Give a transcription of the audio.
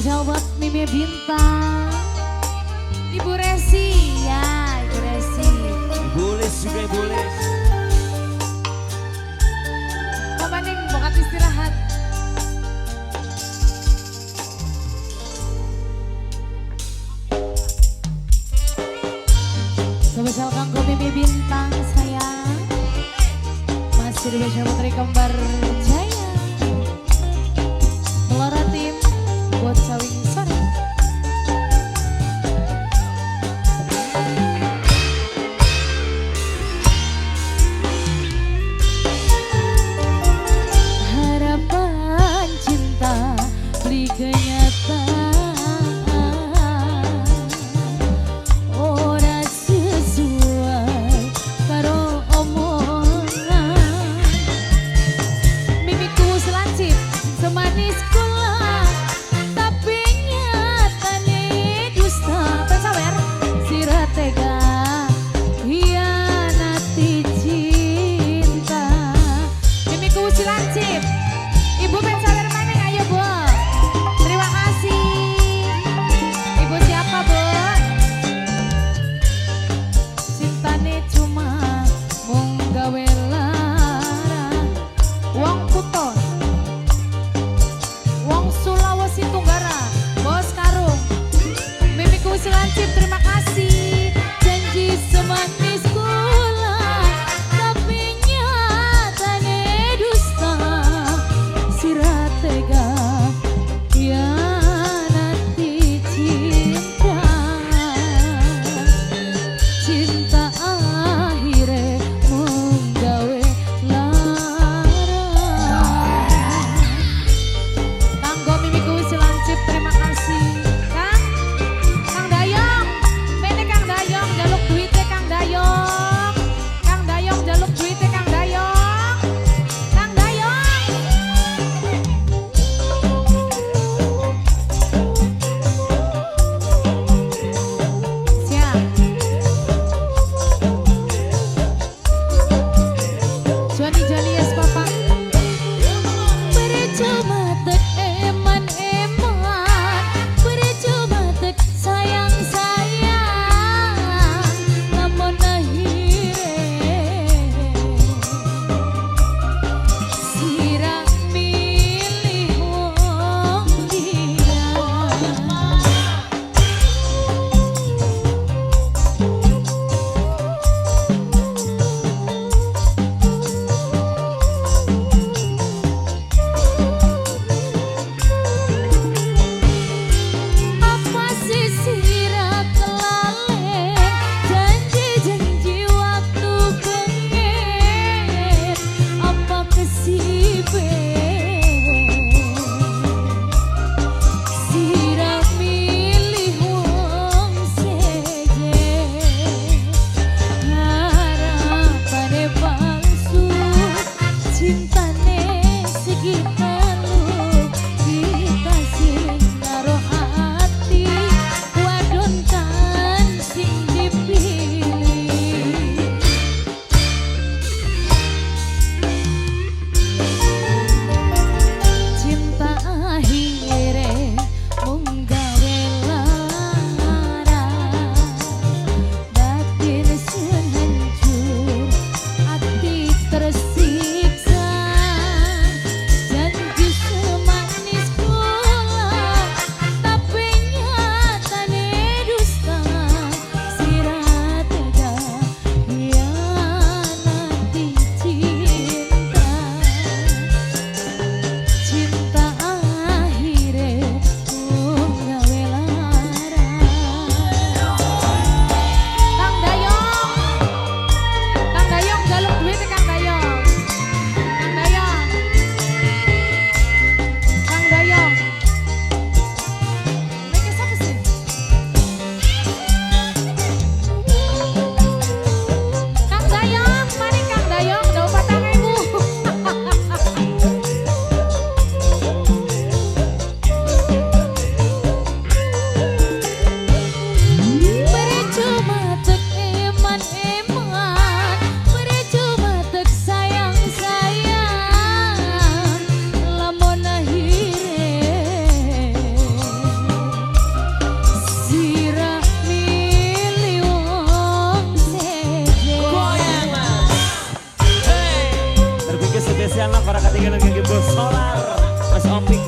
Spesial buat Mimi Bintang, Ibu Resi ya, Ibu Resi. Ibu Les juga Ibu Les. Pemaning bokat istirahat. Spesial kanggo Mimi Bintang sayang, masih di Putri Kembar Jaya. Melora tim buat sawing sore. Harapan cinta beli kenyataan, ora sesuai karo omongan. Mimiku selancip semanis kula, tapi nyatane dusta. Pensawer sira tega hianati cinta. Mimiku selancip, Ibu pensawer maning, ayo Bu. Terima kasih. Ibu siapa Bu? Cintane cuma mung gawe lara. Wong Kuto, Wong Sulawesi Tenggara, Bos Karung. Mimiku selancip, terima kasih. Janji semanis kula, tapi nyatane dusta. Sira tega hianati cinta. Cinta akhirnya menggawe lara. Kanggo Mimiku selancip, terima kasih. Kang Dayong, mene Kang Dayong jaluk duite Kang Dayong. Kang Dayong jaluk duite Kang Dayong. Kang Dayong. Siap. Johnny Jalias Papa. Percuma tek eman-eman, percuma tek sayang-sayang, lamun akhire sira milih wong liya. Apa sih sira kelaleng, janji-janji waktu pengen, apa kesibe sira milih wong seje. Harapane palsu, cintane segitelu, dikasih naruh hati, wadon kan sing dipilih. Cinta akhirnya menggawe lara, batin sehancur, hati tersiksa. Janji Anak orang ketinggalan kaki bos solar Mas Opik